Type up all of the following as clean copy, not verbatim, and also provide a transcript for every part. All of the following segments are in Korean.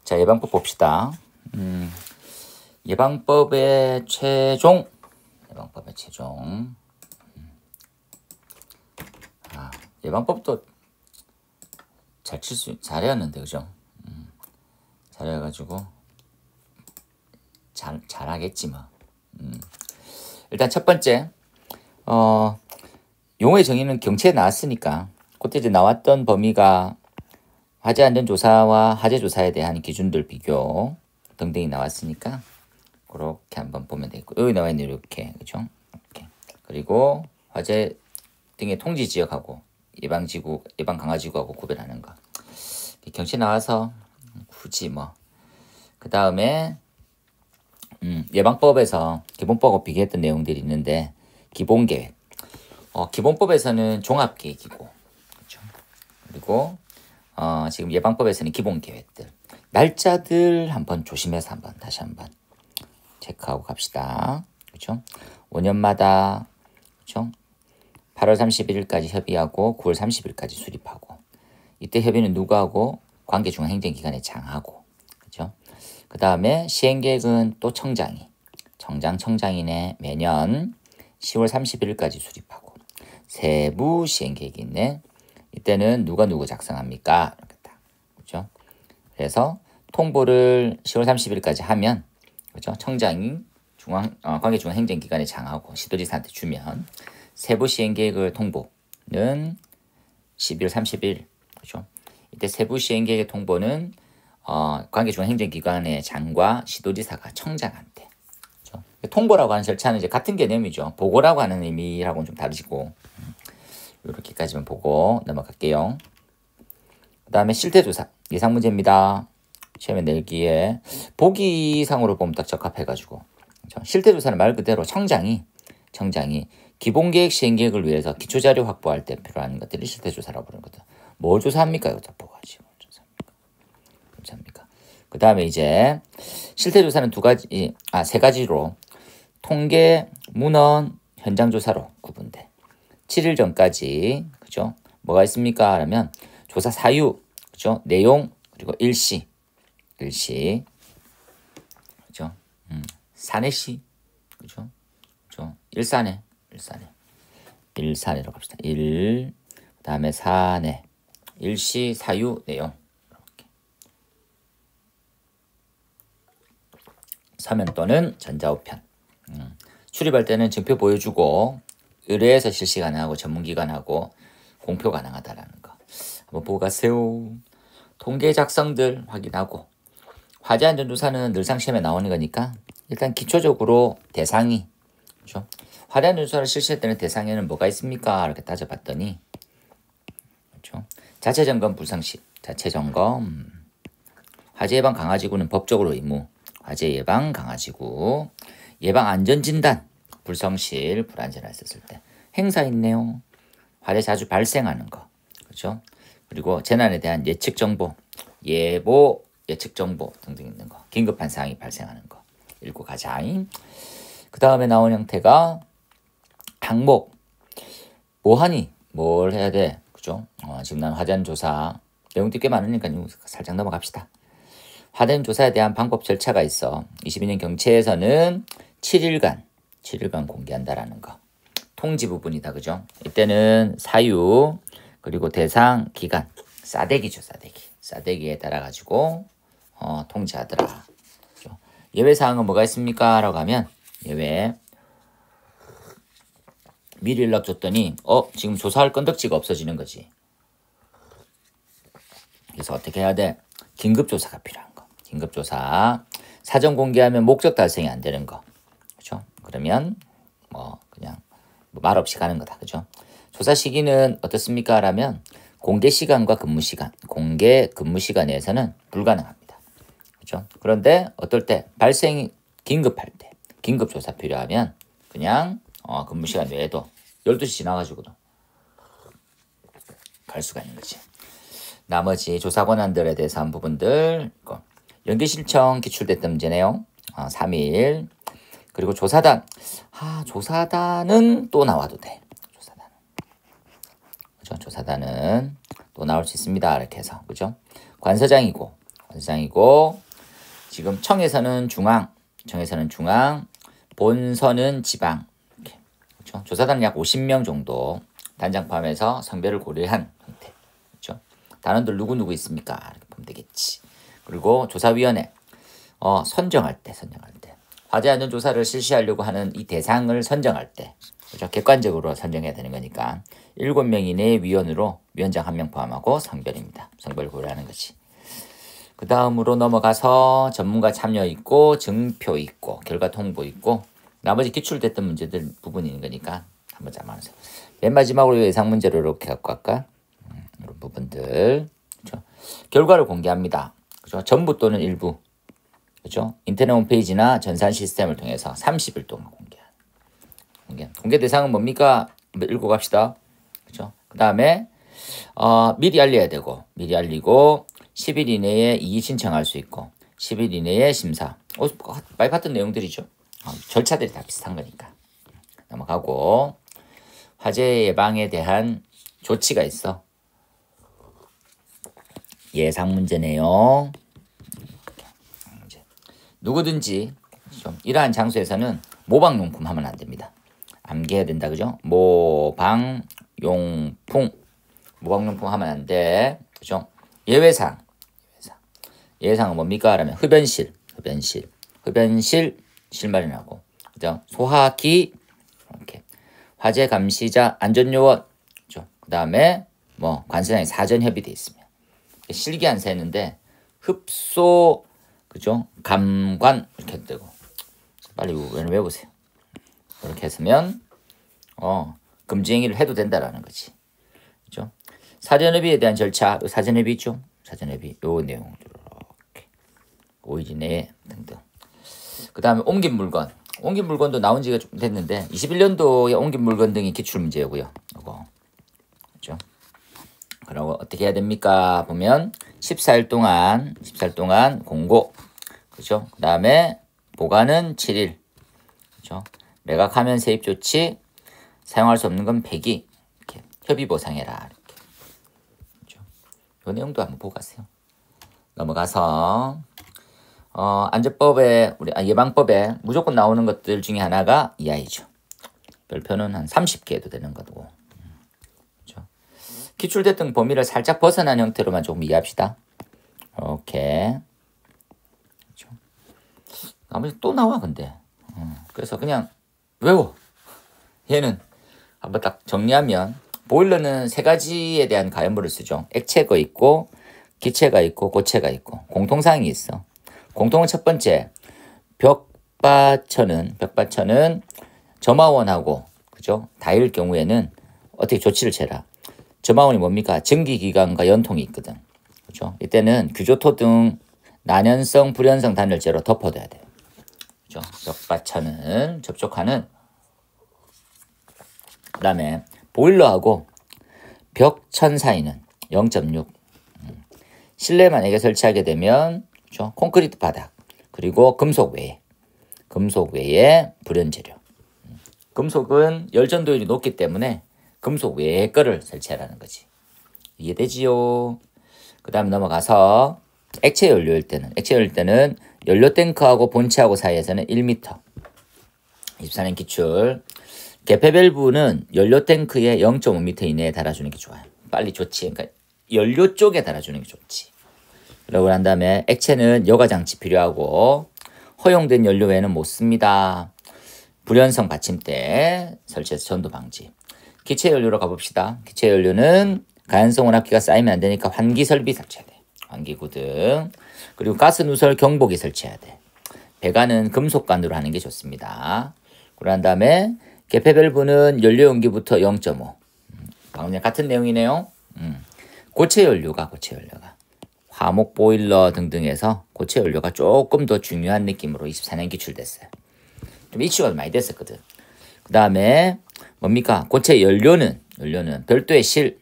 자, 예방법 봅시다. 예방법의 최종. 예방법도 잘해왔는데, 그죠? 잘해가지고, 잘하겠지, 뭐. 일단 첫 번째, 용어의 정의는 경체에 나왔으니까, 그때 이제 나왔던 범위가 화재 안전 조사와 화재 조사에 대한 기준들 비교 등등이 나왔으니까, 그렇게 한번 보면 되겠고, 여기 나와 있는 이렇게, 그죠? 이렇게. 그리고 화재 등의 통지 지역하고 예방 강화지구하고 구별하는 거. 경치 나와서 굳이 뭐. 그 다음에 예방법에서 기본법하고 비교했던 내용들이 있는데 기본계획. 기본법에서는 종합계획이고, 그렇죠? 그리고 지금 예방법에서는 기본계획들. 날짜들 한번 조심해서 다시 한번 체크하고 갑시다. 그렇죠? 5년마다 그렇죠? 8월 31일까지 협의하고 9월 30일까지 수립하고, 이때 협의는 누가 하고? 관계중앙행정기관의 장하고, 그렇죠? 그 다음에 시행계획은 또 청장이네 매년 10월 31일까지 수립하고, 세부 시행계획이 있네. 이때는 누가 누구 작성합니까? 그렇죠? 그래서 통보를 10월 30일까지 하면, 그렇죠? 청장이 관계중앙행정기관의 장하고 시도지사한테 주면, 세부 시행계획을 통보는 12월 30일, 그렇죠? 이때 세부 시행계획의 통보는 관계중앙행정기관의 장과 시도지사가 청장한테, 그렇죠? 통보라고 하는 절차는 이제 같은 개념이죠. 보고라고 하는 의미라고는 좀 다르시고, 이렇게까지만 보고 넘어갈게요. 그 다음에 실태조사 예상 문제입니다. 시험에 내기에 보기상으로 보면 딱 적합해가지고, 그렇죠? 실태조사는 말 그대로 청장이 기본계획 시행계획을 위해서 기초자료 확보할 때 필요한 것들이 실태조사라고 부르거든. 뭘 조사합니까? 이거 보고하지. 뭘 조사합니까? 그 다음에 이제 실태조사는 세 가지로 통계, 문헌, 현장조사로 구분돼. 7일 전까지, 그죠? 뭐가 있습니까? 하면 조사 사유, 그죠? 내용, 그리고 일시, 그죠? 사내시, 그죠? 일사내로 갑시다. 그 다음에 사내, 일시, 사유, 내용. 이렇게. 서면 또는 전자우편. 출입할 때는 증표 보여주고 의뢰해서 실시 가능하고 전문기관하고 공표 가능하다라는 거. 한번 보고 가세요. 통계 작성들 확인하고, 화재 안전조사는 늘상 시험에 나오는 거니까 일단 기초적으로 대상이, 그렇죠? 화재 안전조사를 실시할 때는 대상에는 뭐가 있습니까? 이렇게 따져봤더니, 그렇죠? 자체점검 불상시, 자체점검, 화재 예방 강화지구는 법적으로 의무, 화재 예방 강화지구, 예방 안전진단, 불성실, 불안전을 했을 때, 행사 있네요. 화재 자주 발생하는 거, 그렇죠? 그리고 재난에 대한 예측 정보, 예보, 예측 정보 등등 있는 거, 긴급한 사항이 발생하는 거 읽고 가자. 그 다음에 나온 형태가 항목, 뭐하니? 뭘 해야 돼? 그죠? 지금 난 화재조사 내용도 꽤 많으니까 살짝 넘어갑시다. 화재조사에 대한 방법 절차가 있어. 22년 경채에서는 7일간 공개한다라는 거. 통지 부분이다, 그죠? 이때는 사유, 그리고 대상, 기간, 싸대기죠, 싸대기에 따라 가지고 통지하더라. 그죠? 예외 사항은 뭐가 있습니까? 라고 하면 예외. 미리 연락 줬더니 지금 조사할 건덕지가 없어지는 거지. 그래서 어떻게 해야 돼? 긴급조사가 필요한 거. 긴급조사. 사전 공개하면 목적 달성이 안 되는 거. 그죠? 그러면 그냥 말 없이 가는 거다. 그죠? 조사 시기는 어떻습니까? 라면 공개 시간과 근무 시간, 공개 근무 시간에서는 불가능합니다. 그죠? 그런데 어떨 때 발생이 긴급할 때, 긴급 조사 필요하면 그냥 근무 시간 외에도 12시 지나가지고도 갈 수가 있는 거지. 나머지 조사 권한들에 대해서 한 부분들, 연기 신청 기출됐던 문제네요. 3일. 그리고 조사단. 조사단은 또 나와도 돼. 조사단은 또 나올 수 있습니다. 이렇게 해서, 그죠? 관서장이고 관상이고 지금 청에서는 중앙, 본선은 지방. 이렇게. 그렇죠? 조사단은 약 50명 정도 단장 포함해서 성별을 고려한 형태. 그렇죠? 단원들 누구 있습니까? 이렇게 보면 되겠지. 그리고 조사위원회 선정할 때 화재 안전 조사를 실시하려고 하는 이 대상을 선정할 때 그렇죠? 객관적으로 선정해야 되는 거니까 7명 이내의 위원으로 위원장 1명 포함하고 성별입니다. 성별을 고려하는 거지. 그 다음으로 넘어가서 전문가 참여 있고 증표 있고 결과 통보 있고 나머지 기출됐던 문제들 부분이 있는 거니까 한번 잠깐만요. 맨 마지막으로 예상 문제로 이렇게 갖고 갈까? 이런 부분들 그렇죠? 결과를 공개합니다. 그렇죠? 전부 또는 일부 그렇죠? 인터넷 홈페이지나 전산 시스템을 통해서 30일 동안 공개 대상은 뭡니까? 한번 읽고 갑시다. 그렇죠? 그 다음에 미리 알려야 되고 미리 알리고 10일 이내에 이의 신청할 수 있고 10일 이내에 심사. 많이 봤던 내용들이죠. 절차들이 다 비슷한 거니까. 넘어가고 화재 예방에 대한 조치가 있어. 예상 문제네요. 누구든지 좀 이러한 장소에서는 모방용품 하면 안 됩니다. 암기해야 된다. 그죠? 모방용품 하면 안 돼. 그죠? 예외사항은 뭡니까? 라면 흡연실 실마리나고 그죠? 소화기 이렇게 화재 감시자 안전요원 그죠? 그 다음에 관세상에 사전 협의돼 있으면 실기 안 세는데 흡소 그죠? 감관 이렇게 되고 빨리 외워보세요. 이렇게 했으면 금지 행위를 해도 된다라는 거지. 그죠? 사전협의에 대한 절차, 사전협의 있죠? 사전협의 요 내용 이렇게 5일 이내에 등등. 그 다음에 옮긴 물건도 나온 지가 좀 됐는데 21년도에 옮긴 물건 등이 기출 문제고요. 이거 그죠? 그리고 어떻게 해야 됩니까? 보면 14일 동안 공고 그죠? 그 다음에 보관은 7일 그죠? 매각하면 세입 조치 사용할 수 없는 건 폐기 이렇게 협의 보상해라 이렇게 그죠? 이 내용도 한번 보고 가세요. 넘어가서 안전법에 예방법에 무조건 나오는 것들 중에 하나가 EI죠. 별표는 한 30개 해도 되는 거고. 그렇죠? 기출됐던 범위를 살짝 벗어난 형태로만 조금 이해합시다. 이렇게. 그렇죠? 나머지 또 나와 근데. 그래서 그냥 외워. 얘는 한번 딱 정리하면 보일러는 3가지에 대한 가연물을 쓰죠. 액체가 있고 기체가 있고 고체가 있고 공통사항이 있어. 공통은 첫 번째 벽받쳐는 점화원하고 그죠? 다일 경우에는 어떻게 조치를 취해라. 점화원이 뭡니까? 전기기관과 연통이 있거든. 그죠? 이때는 규조토 등 난연성, 불연성 단열재로 덮어둬야 돼요. 그죠? 벽받쳐는 접촉하는 그 다음에 보일러하고 벽천 사이는 0.6 실내 만약에 설치하게 되면 그렇죠? 콘크리트 바닥 그리고 금속 외에 불연재료 금속은 열전도율이 높기 때문에 금속 외의 거를 설치하라는 거지. 이해되지요? 그 다음 넘어가서 액체 연료일 때는 연료 탱크하고 본체하고 사이에서는 1m 24년 기출 개폐 밸브는 연료 탱크의 0.5m 이내에 달아주는 게 좋아요. 빨리 좋지. 그러니까 연료 쪽에 달아주는 게 좋지. 그러고 난 다음에 액체는 여과장치 필요하고 허용된 연료 외에는 못 씁니다. 불연성 받침대 설치해서 전도 방지. 기체 연료로 가봅시다. 기체 연료는 가연성 혼합기가 쌓이면 안 되니까 환기 설비 설치해야 돼. 환기구등. 그리고 가스 누설 경보기 설치해야 돼. 배관은 금속관으로 하는 게 좋습니다. 그런 다음에 개폐 밸브는 연료 용기부터 0.5. 방금 같은 내용이네요. 고체 연료가 화목 보일러 등등에서 고체 연료가 조금 더 중요한 느낌으로 24년 기출됐어요. 좀 이슈가 많이 됐었거든. 그 다음에 뭡니까? 고체 연료는 별도의 실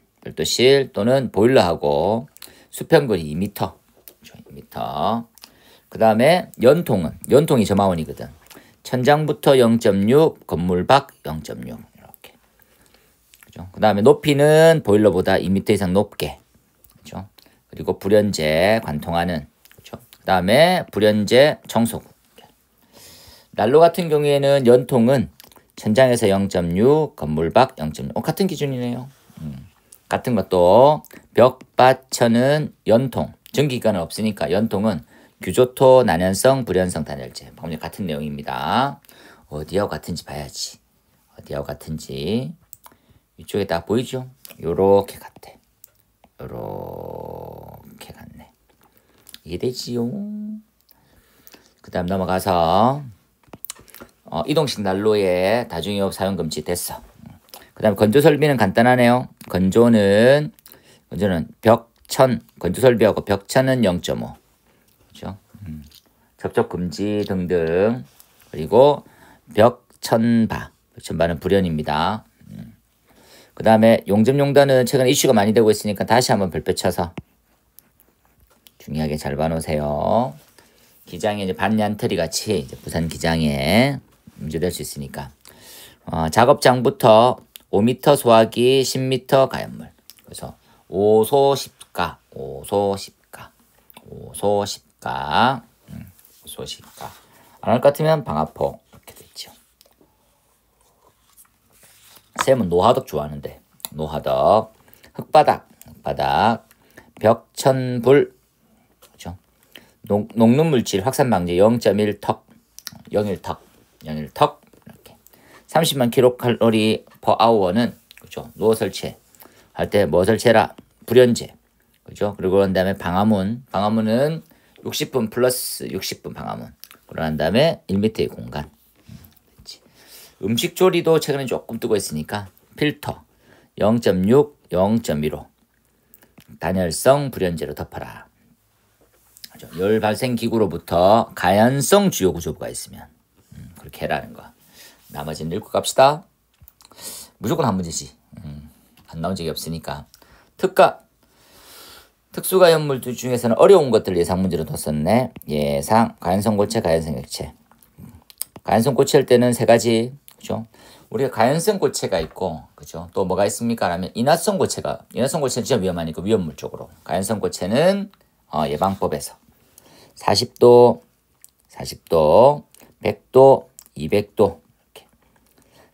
또는 보일러하고 수평거리 2m. 2m. 그 다음에 연통이 점화원이거든. 천장부터 0.6, 건물 밖 0.6 이렇게. 그죠? 그 다음에 높이는 보일러보다 2m 이상 높게. 그죠? 그리고 불연재 관통하는 그죠? 그 다음에 불연제 청소구. 난로 같은 경우에는 연통은 천장에서 0.6, 건물 밖 0.6. 같은 기준이네요. 같은 것도 벽받쳐는 연통. 전기기관은 없으니까 연통은 규조토, 난연성, 불연성 단열재. 방금 같은 내용입니다. 어디하고 같은지 봐야지. 어디하고 같은지. 이쪽에 딱 보이죠? 요렇게 같아. 요렇게 같네. 이게 되지요. 그 다음 넘어가서 이동식 난로의 다중이업 사용 금지 됐어. 그 다음 건조 설비는 간단하네요. 건조는 벽천, 건조 설비하고 벽천은 0.5. 그죠? 접촉 금지 등등. 그리고 벽천바는 불연입니다. 그 다음에 용접용단은 최근에 이슈가 많이 되고 있으니까 다시 한번 별표 쳐서 중요하게 잘 봐놓으세요. 기장에 이제 반얀트리 같이 이제 부산 기장에 문제될 수 있으니까 작업장부터 5m 소화기, 10m 가연물. 그래서 5소 10가, 5소 10가, 5소 10가, 5소 10가. 안 할 것 같으면 방화포 이렇게 됐죠. 쌤은 노화덕 좋아하는데 노화덕, 흙바닥, 벽천불, 그렇죠? 녹는 물질 확산 방지 0.1턱, 0.1턱 이렇게 30만 킬로칼로리 per hour는 그렇죠. 노 설치 할 때 뭐 설치해라? 불연제, 그렇죠? 그리고 그런 다음에 방화문은 60분 플러스 60분 방화문. 그런 다음에 1m의 공간. 음식 조리도 최근에 조금 뜨고 있으니까 필터 0.6, 0.15 단열성 불연제로 덮어라. 열 발생 기구로부터 가연성 주요 구조부가 있으면 그렇게 해라는 거. 나머지는 읽고 갑시다. 무조건 한 문제지. 안 나온 적이 없으니까. 특수가연물 중에서는 어려운 것들 예상 문제로 뒀었네. 예상 가연성 고체, 가연성 액체. 가연성 고체 할 때는 세 가지. 그죠? 우리가 가연성 고체가 있고, 그죠? 또 뭐가 있습니까? 라면 인화성 고체는 진짜 위험하니까 위험물 쪽으로. 가연성 고체는 예방법에서 40도, 100도, 200도 이렇게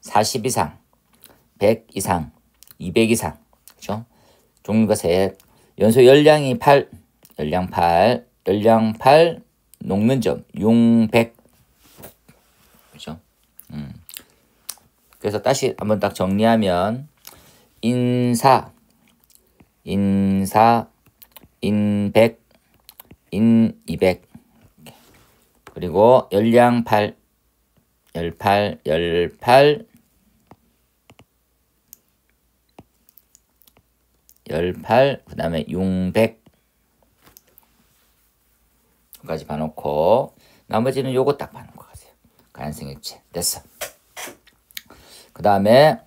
40 이상, 100 이상, 200 이상, 그죠? 종류가 셋. 연소 열량이 8, 열량 8, 녹는 점 600, 그죠? 그래서 다시 한번 딱 정리하면 인사, 인백, 인200 그리고 열량 8, 열8, 그 다음에 600까지 봐놓고 나머지는 요거 딱 봐놓고 가세요. 가연성 액체 됐어. 그 다음에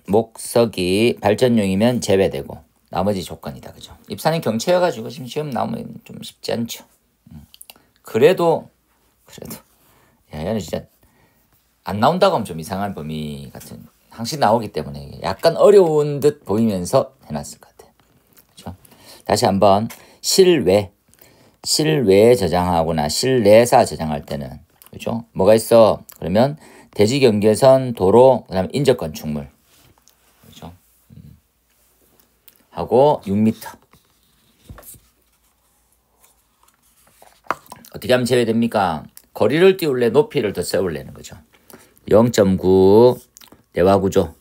목석이 발전용이면 제외되고 나머지 조건이다. 그죠? 입사는 경체여가지고 지금 시험 나오면 좀 쉽지 않죠. 그래도 야, 얘는 진짜 안 나온다고 하면 좀 이상한 범위 같은 항상 나오기 때문에 약간 어려운 듯 보이면서 해놨을 것 같아요. 그렇죠? 다시 한번 실외에 저장하거나 실내에서 저장할 때는 그렇죠? 뭐가 있어? 그러면 대지 경계선, 도로, 그다음에 인접 건축물, 그렇죠? 하고 6m. 어떻게 하면 제외됩니까? 거리를 띄울래, 높이를 더 세울래는 거죠. 0.9 내화구조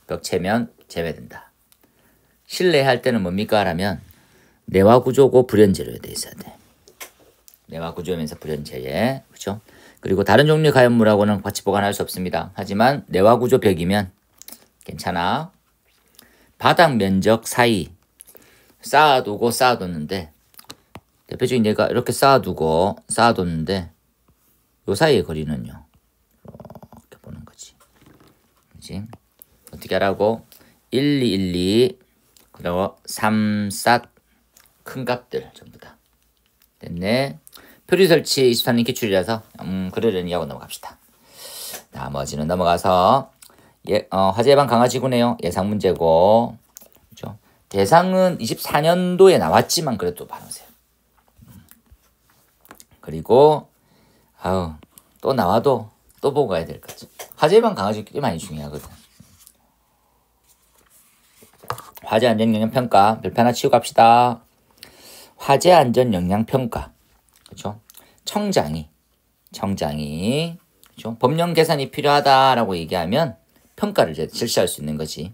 벽체면 제외된다. 실내 할 때는 뭡니까? 라면 내화구조고 불연제로 돼 있어야 돼. 내화구조면서 불연제에, 그렇죠? 그리고 다른 종류의 가연물하고는 같이 보관할 수 없습니다. 하지만 내화구조 벽이면 괜찮아. 바닥 면적 사이 쌓아뒀는데 대표적인 예가 이렇게 쌓아뒀는데 요 사이의 거리는요. 이렇게 보는 거지. 그렇지? 어떻게 하라고? 1, 2, 1, 2 그리고 3, 4 큰 값들 전부 다. 됐네. 표리 설치 24년 기출이라서 그러려니 하고 넘어갑시다. 나머지는 넘어가서 화재 예방 강화지구네요. 예상 문제고. 그렇죠? 대상은 24년도에 나왔지만 그래도 봐놓으세요. 그리고 아우 또 나와도 또 보고 가야 될 거죠. 화재 예방 강화주 꽤 많이 중요하거든. 화재 안전 영향 평가 별표 하나 치우고 갑시다. 화재 안전 영향 평가. 그렇죠? 청장이 그렇죠? 법령 개선이 필요하다라고 얘기하면 평가를 이제 실시할 수 있는 거지.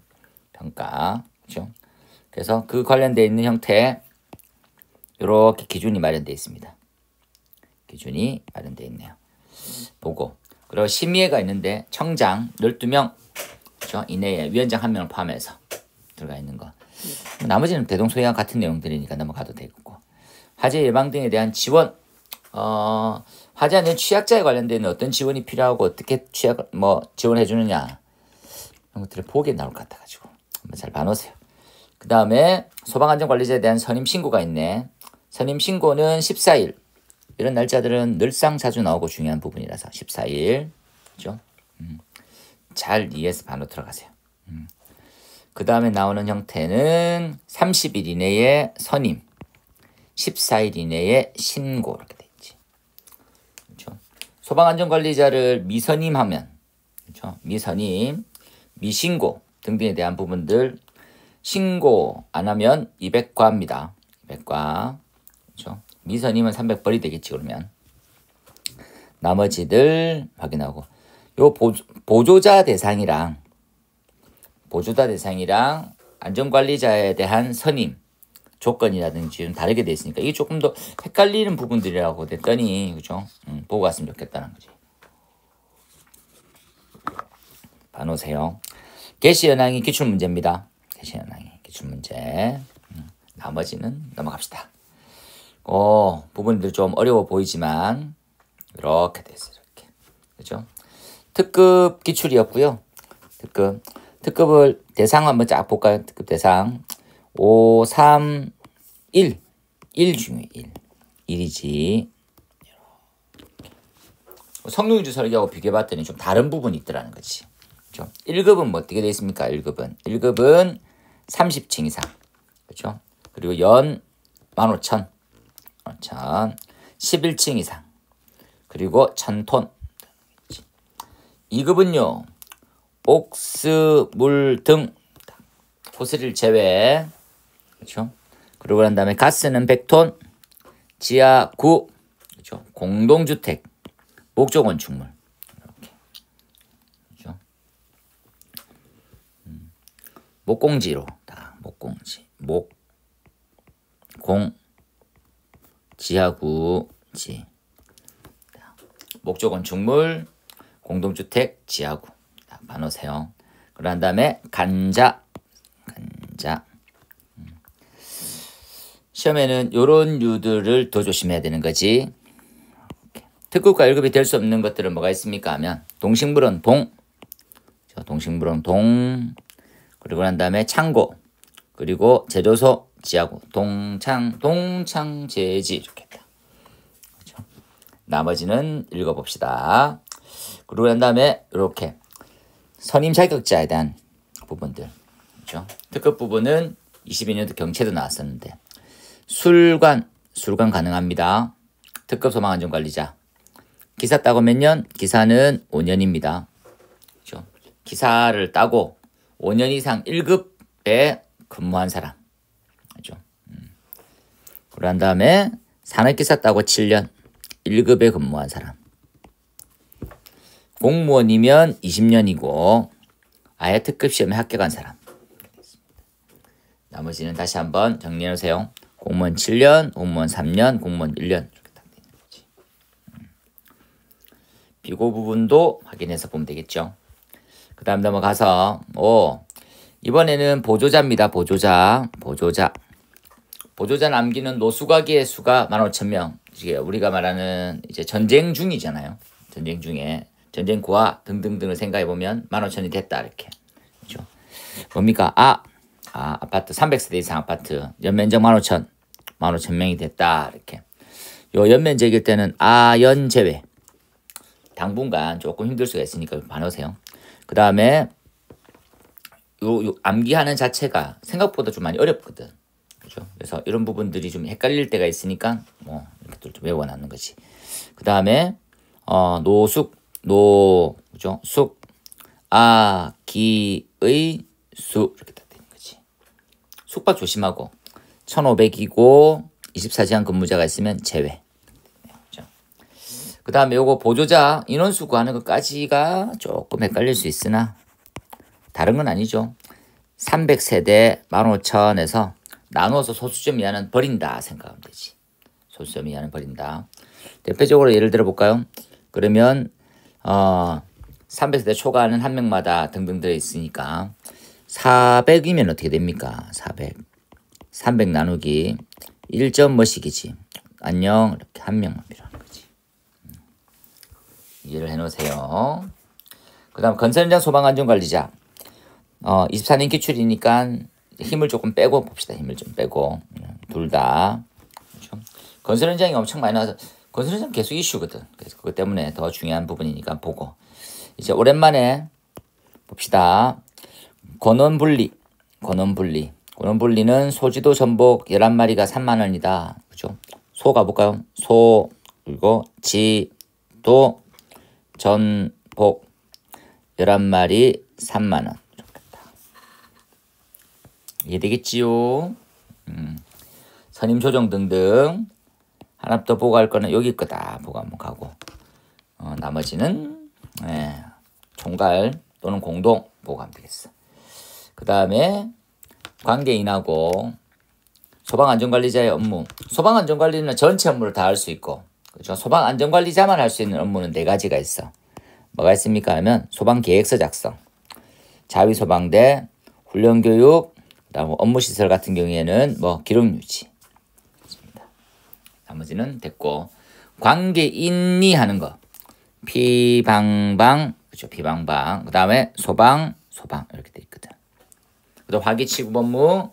평가. 그렇죠? 그래서 그 관련되어 있는 형태 이렇게 기준이 마련되어 있습니다. 기준이 마련되어 있네요. 보고 그리고 심의회가 있는데 청장 12명 그렇죠? 이내에 위원장 1명을 포함해서 들어가 있는 거. 나머지는 대동소이와 같은 내용들이니까 넘어가도 되고. 화재 예방 등에 대한 지원. 화재 안전 취약자에 관련된 어떤 지원이 필요하고 어떻게 지원해 주느냐 이런 것들을 보기에 나올 것 같아가지고 한번 잘 봐놓으세요. 그 다음에 소방안전관리자에 대한 선임 신고가 있네. 선임 신고는 14일. 이런 날짜들은 늘상 자주 나오고 중요한 부분이라서 14일. 그죠? 잘 이해해서 바로 들어가세요. 그 다음에 나오는 형태는 30일 이내에 선임, 14일 이내에 신고 이렇게 돼 있지. 그렇죠? 소방안전관리자를 미선임하면, 그렇죠? 미선임, 미신고 등등에 대한 부분들 신고 안 하면 200과입니다. 200과. 그렇죠? 미선임은 300벌이 되겠지 그러면. 나머지들 확인하고 요 보조자 대상이랑 안전관리자에 대한 선임 조건이라든지 좀 다르게 돼 있으니까 이게 조금 더 헷갈리는 부분들이라고 됐더니 그죠? 보고 갔으면 좋겠다는 거지. 봐놓으세요. 개시현황이 기출문제입니다. 개시현황이 기출문제. 나머지는 넘어갑시다. 부분들 좀 어려워 보이지만 이렇게 됐어요. 이렇게. 그죠? 특급 기출이었고요. 특급을 대상 한번 쫙 볼까요? 특급 대상 5, 3, 1 중에 1이지. 성능유지 설계하고 비교해봤더니 좀 다른 부분이 있더라는 거지. 그렇죠? 1급은 뭐 어떻게 되어 있습니까? 1급은 30층 이상. 그렇죠? 그리고 연 15,000 11층 이상. 그리고 1000톤. 2급은요. 옥스, 물 등 호스를 제외. 그렇죠? 그리고 난 다음에 가스는 100톤, 지하 9, 그렇죠? 공동주택, 목조 건축물. 이렇게. 그렇죠? 목공지로 목공지. 지하구지. 목조 건축물, 공동주택, 지하구. 봐놓으세요. 그런 다음에 간자. 시험에는 요런 류들을 더 조심해야 되는 거지. 특급과 1급이 될 수 없는 것들은 뭐가 있습니까 하면 동식물은 동식물은 동. 그리고 난 다음에 창고. 그리고 제조소, 지하구. 동창제지 이렇게 했다. 그렇죠? 나머지는 읽어봅시다. 그리고 난 다음에 이렇게 선임 자격자에 대한 부분들. 그렇죠? 특급 부분은 22년도 경채도 나왔었는데 술관 가능합니다. 특급 소방안전관리자. 기사 따고 몇 년? 기사는 5년입니다. 그렇죠? 기사를 따고 5년 이상 1급에 근무한 사람. 그렇죠? 그런 다음에 산업기사 따고 7년 1급에 근무한 사람. 공무원이면 20년이고 아예 특급 시험에 합격한 사람. 나머지는 다시 한번 정리해 놓으세요. 공무원 7년, 공무원 3년, 공무원 1년 이렇게 딱 되는 거지. 비고 부분도 확인해서 보면 되겠죠. 그 다음 넘어가서 이번에는 보조자입니다. 보조자 남기는 노수가기의 수가 15,000명. 이게 우리가 말하는 이제 전쟁 중이잖아요. 전쟁 중에 전쟁 고아 등등등을 생각해 보면 15,000이 됐다 이렇게. 그렇죠? 뭡니까? 아파트 300세대 이상 아파트 연면적 15,000명이 됐다 이렇게. 요 연면적일 때는 연 제외. 당분간 조금 힘들 수가 있으니까 봐놓으세요. 그 다음에 요 암기하는 자체가 생각보다 좀 많이 어렵거든. 그렇죠? 그래서 이런 부분들이 좀 헷갈릴 때가 있으니까 이렇게 좀 외워놨는 거지. 그 다음에 노숙, 그죠? 숙, 기의, 수 이렇게 딱 되는 거지. 숙박 조심하고 1,500이고 24시간 근무자가 있으면 제외. 그죠? 그 다음에 요거 보조자 인원수 구하는 것까지가 조금 헷갈릴 수 있으나 다른 건 아니죠. 300세대 15,000에서 나누어서 소수점 이하는 버린다 생각하면 되지. 소수점 이하는 버린다. 대표적으로 예를 들어 볼까요? 그러면 300세대 초과하는 한 명마다 등등 들어있으니까 400이면 어떻게 됩니까? 300 나누기 1점 뭐씩이지? 안녕 이렇게 한 명만 필요한 거지. 이해를 해놓으세요. 그 다음 건설 현장 소방안전관리자 24년 기출이니까 힘을 조금 빼고 봅시다. 힘을 좀 빼고 둘 다 그렇죠? 건설 현장이 엄청 많이 나와서 건설 현장 계속 이슈거든. 그래서 그것 때문에 더 중요한 부분이니까 보고 이제 오랜만에 봅시다. 권원분리는 소지도 전복 11마리가 3만원이다. 그죠? 소 가볼까요? 소 그리고 지도 전복 11마리 3만원. 이해되겠지요? 선임 조정 등등 하나 더 보고 할 거는 여기 거다 보고 한번 가고 나머지는 총괄 또는 공동 보고 하면 되겠어. 그 다음에 관계인하고 소방안전관리자의 업무. 소방안전관리는 전체 업무를 다 할 수 있고 그렇죠? 소방안전관리자만 할 수 있는 업무는 4가지가 있어. 뭐가 있습니까 하면 소방계획서 작성, 자위소방대, 훈련교육, 그다음 업무시설 같은 경우에는 뭐 기록유지. 나머지는 됐고 관계인이 하는 거 피방방 그렇죠? 피방방 그 다음에 소방 이렇게 돼 있거든. 그다음 화기치급 업무,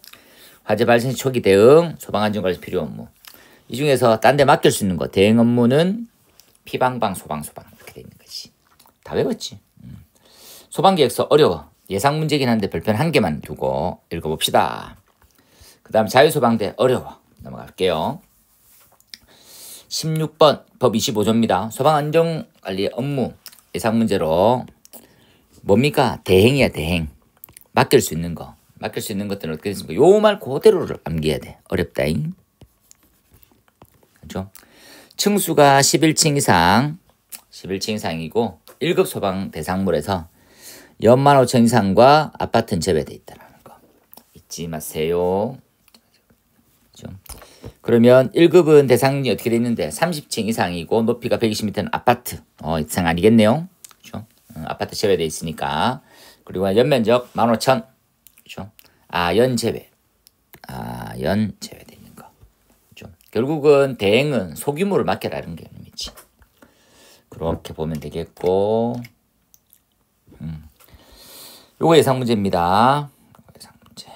화재 발생 시 초기 대응, 소방안전관리 필요 업무. 이 중에서 딴 데 맡길 수 있는 거 대응 업무는 피방방 소방 이렇게 돼 있는 거지. 다 외웠지. 소방계획서 어려워. 예상 문제긴 한데 별편 1개만 두고 읽어봅시다. 그 다음 자유소방대 어려워. 넘어갈게요. 16번 법 25조입니다. 소방안전관리 업무 예상 문제로 뭡니까? 대행이야 대행. 맡길 수 있는 거. 맡길 수 있는 것들은 어떻게 됐습니까? 요 말 그대로를 암기해야 돼. 어렵다잉. 그렇죠? 층수가 11층 이상이고 1급 소방 대상물에서 연만 5천 이상과 아파트는 제외되어 있다는 거 잊지 마세요. 그렇죠? 그러면 1급은 대상이 어떻게 되어 있는데 30층 이상이고 높이가 120m는 아파트 이상 아니겠네요. 그렇죠? 아파트 제외되어 있으니까. 그리고 연면적 15,000 그렇죠? 연 제외되어 있는 거. 그렇죠? 결국은 대행은 소규모를 맡겨라는 게 의미지. 그렇게 보면 되겠고 요거 예상 문제입니다. 예상 문제.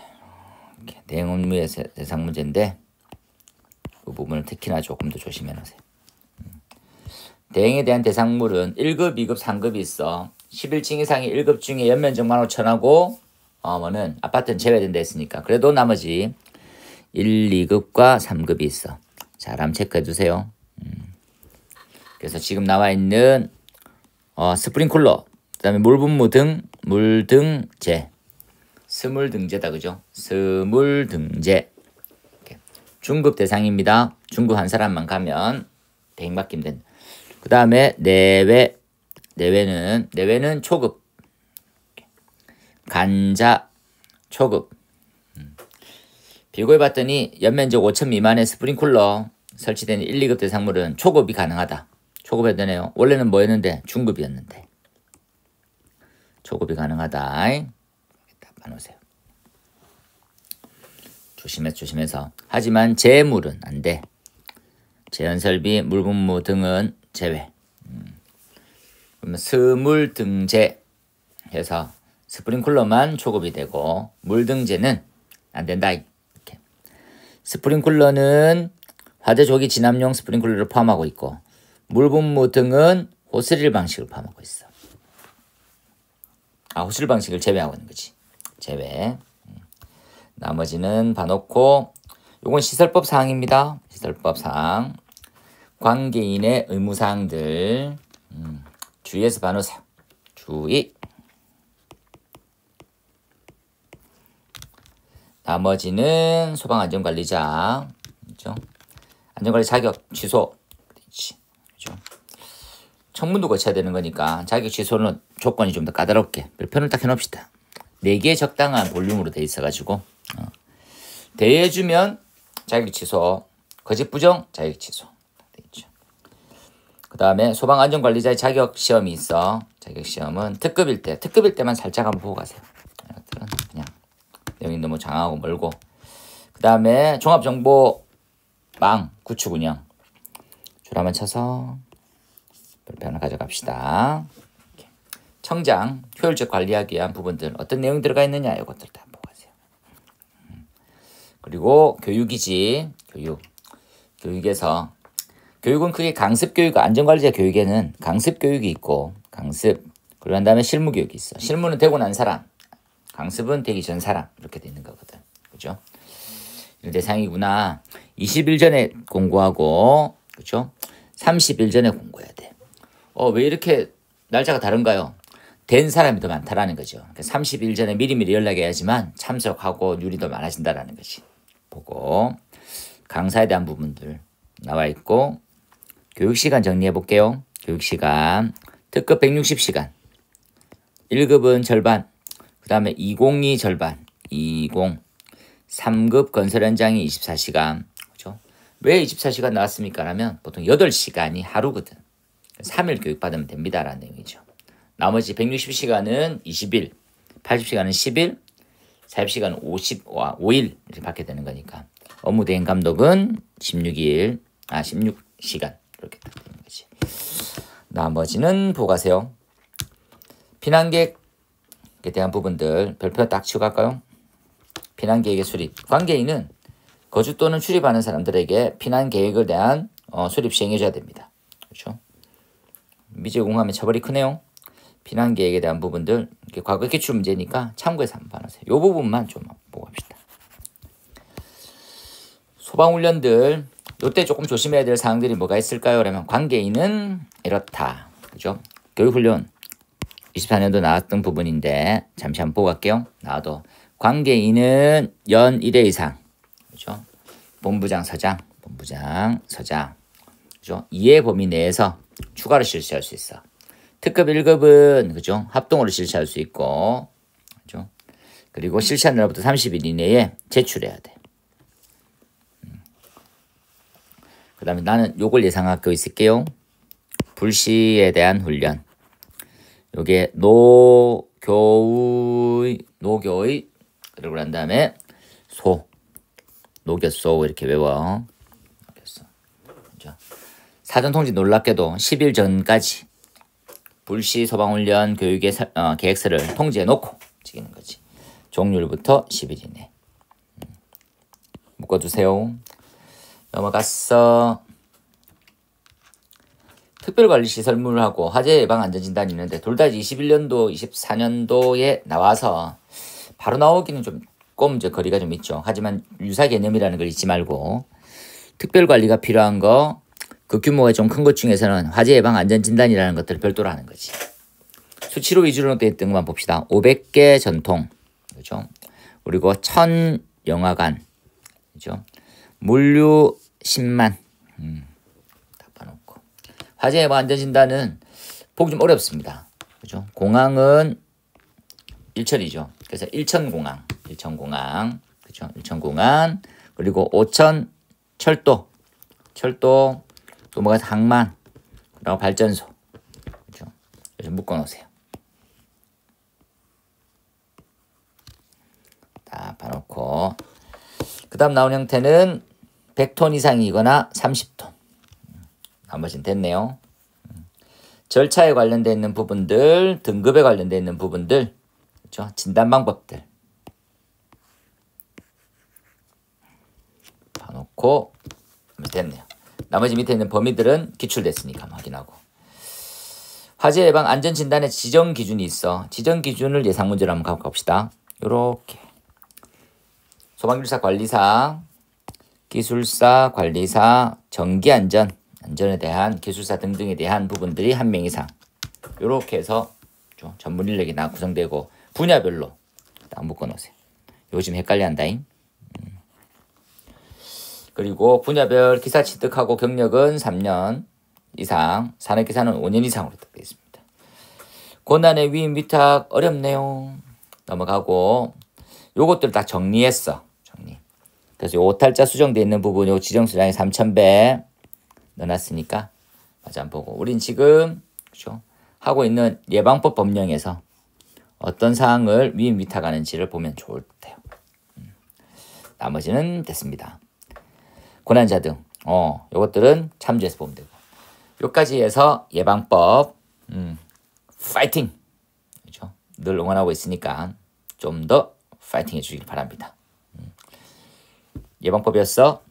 대행 업무의 예상 문제인데 그 부분을 특히나 조금 더 조심해 놓으세요. 대행에 대한 대상물은 1급, 2급, 3급이 있어. 11층 이상의 1급 중에 연면적 15,000하고 뭐는 아파트는 제외된다 했으니까 그래도 나머지 1, 2급과 3급이 있어. 잘 한번 체크해 주세요. 그래서 지금 나와 있는 스프링클러, 그 다음에 물분무 등, 물등재, 스물등재다 그죠? 스물등재. 중급 대상입니다. 중급 한 사람만 가면 대행 맡기면 된다. 그 다음에 내외는 초급, 간자 초급. 비교해 봤더니 연면적 5천 미만의 스프링클러 설치된 1, 2급 대상물은 초급이 가능하다. 초급이 되네요. 원래는 뭐였는데 중급이었는데 초급이 가능하다. 딱 봐놓으세요. 조심해서. 하지만 재물은 안 돼. 재현설비, 물분무 등은 제외. 그러면 스물등재 해서 스프링클러만 초급이 되고 물등재는 안 된다. 이렇게. 스프링클러는 화재 조기 진압용 스프링클러를 포함하고 있고 물분무 등은 호스릴 방식을 포함하고 있어. 호스릴 방식을 제외하고 있는 거지. 제외. 나머지는 봐놓고 요건 시설법 사항입니다. 시설법 사항. 관계인의 의무사항들 주의해서 봐놓으세요. 주의. 나머지는 소방안전관리자, 그죠? 안전관리 자격 취소, 그죠? 청문도 거쳐야 되는 거니까 자격 취소는 조건이 좀 더 까다롭게 별표를 딱 해놓읍시다. 4개의 적당한 볼륨으로 돼 있어가지고 대여해주면 자격 취소, 거짓 부정 자격 취소 돼 있죠. 그 다음에 소방안전관리자의 자격 시험이 있어. 자격 시험은 특급일 때만 살짝 한번 보고 가세요. 이것들은 그냥 내용이 너무 장하고 멀고. 그 다음에 종합정보망 구축 운영 줄 한번 쳐서 별표 하나 가져갑시다. 청장 효율적 관리하기 위한 부분들 어떤 내용이 들어가 있느냐 이것들 다 보고 가세요. 그리고 교육이지. 교육에서 교육은 크게 강습교육과 안전관리자 교육에는 강습교육이 있고 그리고 난 다음에 실무교육이 있어. 실무는 되고 난 사람, 강습은 되기 전 사람 이렇게 돼 있는 거거든. 그죠? 이 대상이구나. 20일 전에 공고하고 그죠? 30일 전에 공고해야 돼. 왜 이렇게 날짜가 다른가요? 된 사람이 더 많다라는 거죠. 30일 전에 미리미리 연락해야지만 참석하고 률이 더 많아진다라는 것이 보고. 강사에 대한 부분들 나와 있고. 교육시간 정리해 볼게요. 교육시간 특급 160시간, 1급은 절반, 그 다음에 202 절반, 3급 건설 현장이 24시간. 그죠? 왜 24시간 나왔습니까? 라면 보통 8시간이 하루거든. 3일 교육받으면 됩니다라는 내용이죠. 나머지 160시간은 20일, 80시간은 10일, 40시간은 5일 이렇게 받게 되는 거니까. 업무 대행 감독은 16시간 이렇게 되는 거지. 나머지는 보고 가세요. 피난계획에 대한 부분들 별표 딱 치고 갈까요? 피난계획의 수립. 관계인은 거주 또는 출입하는 사람들에게 피난계획에 대한 수립 시행해줘야 됩니다. 그렇죠? 미제공하면 처벌이 크네요. 피난계획에 대한 부분들 과거 기출 문제니까 참고해서 한번 봐주세요. 이 부분만 좀 보고 갑시다. 소방훈련들 이때 조금 조심해야 될 사항들이 뭐가 있을까요? 그러면 관계인은 이렇다. 그죠? 교육훈련 24년도 나왔던 부분인데 잠시 한번 보고 갈게요. 나와도 관계인은 연 1회 이상. 그죠? 본부장, 서장. 그죠? 2회 범위 내에서 추가로 실시할 수 있어. 특급 1급은 그죠? 합동으로 실시할 수 있고. 그죠? 그리고 실시한 날부터 30일 이내에 제출해야 돼. 그 다음에 나는 요걸 예상하고 있을게요. 불시에 대한 훈련. 요게 노교의 그리고 난 다음에 노교소 이렇게 외워. 그죠? 사전 통지 놀랍게도 10일 전까지 불시 소방훈련 교육의 계획서를 통지해 놓고 찍는 거지. 종료일부터 10일 이내. 묶어두세요. 넘어갔어. 특별관리시설물하고 화재 예방 안전진단이 있는데 둘 다 21년도, 24년도에 나와서 바로 나오기는 조금 이제 거리가 좀 있죠. 하지만 유사 개념이라는 걸 잊지 말고 특별관리가 필요한 거, 그 규모가 좀 큰 것 중에서는 화재 예방 안전진단이라는 것들을 별도로 하는 거지. 수치로 위주로 되어 있던 것만 봅시다. 500개 전통, 그죠? 그리고 1000 영화관, 그죠? 물류 10만. 다 봐놓고. 화재 예방 안전진단은 보기 좀 어렵습니다. 그죠? 공항은 일천이죠. 그래서 일천공항. 그죠? 일천공항. 그리고 5천 철도. 또 뭐가 항만. 그리고 발전소. 그죠? 그래서 묶어 놓으세요. 다 봐놓고. 그 다음 나온 형태는 100톤 이상이거나 30톤. 나머지는 됐네요. 절차에 관련되어 있는 부분들, 등급에 관련되어 있는 부분들, 그렇죠? 진단 방법들. 봐놓고 됐네요. 나머지 밑에 있는 범위들은 기출됐으니까 확인하고. 화재 예방 안전 진단의 지정 기준이 있어. 지정 기준을 예상 문제로 한번 갖고 갑시다. 요렇게. 소방기술사 관리사, 기술사 관리사, 전기안전 안전에 대한 기술사 등등에 대한 부분들이 한 명 이상 이렇게 해서 좀 전문 인력이 나 구성되고 분야별로 딱 묶어놓으세요. 요즘 헷갈려한다잉. 그리고 분야별 기사 취득하고 경력은 3년 이상, 산업기사는 5년 이상으로 되어 있습니다. 고난의 위임 위탁 어렵네요. 넘어가고 요것들 다 정리했어. 정리. 그래서 요 오탈자 수정되어 있는 부분 요 지정수량이 3,000배 넣어놨으니까 맞아 안 보고 우린 지금 그렇죠? 하고 있는 예방법 법령에서 어떤 사항을 위임 위탁하는지를 보면 좋을 때요. 나머지는 됐습니다. 고난자 등 요것들은 참조해서 보면 되고 요까지 해서 예방법 파이팅! 그렇죠? 늘 응원하고 있으니까 좀 더 파이팅 해주길 바랍니다. 예방법이었어.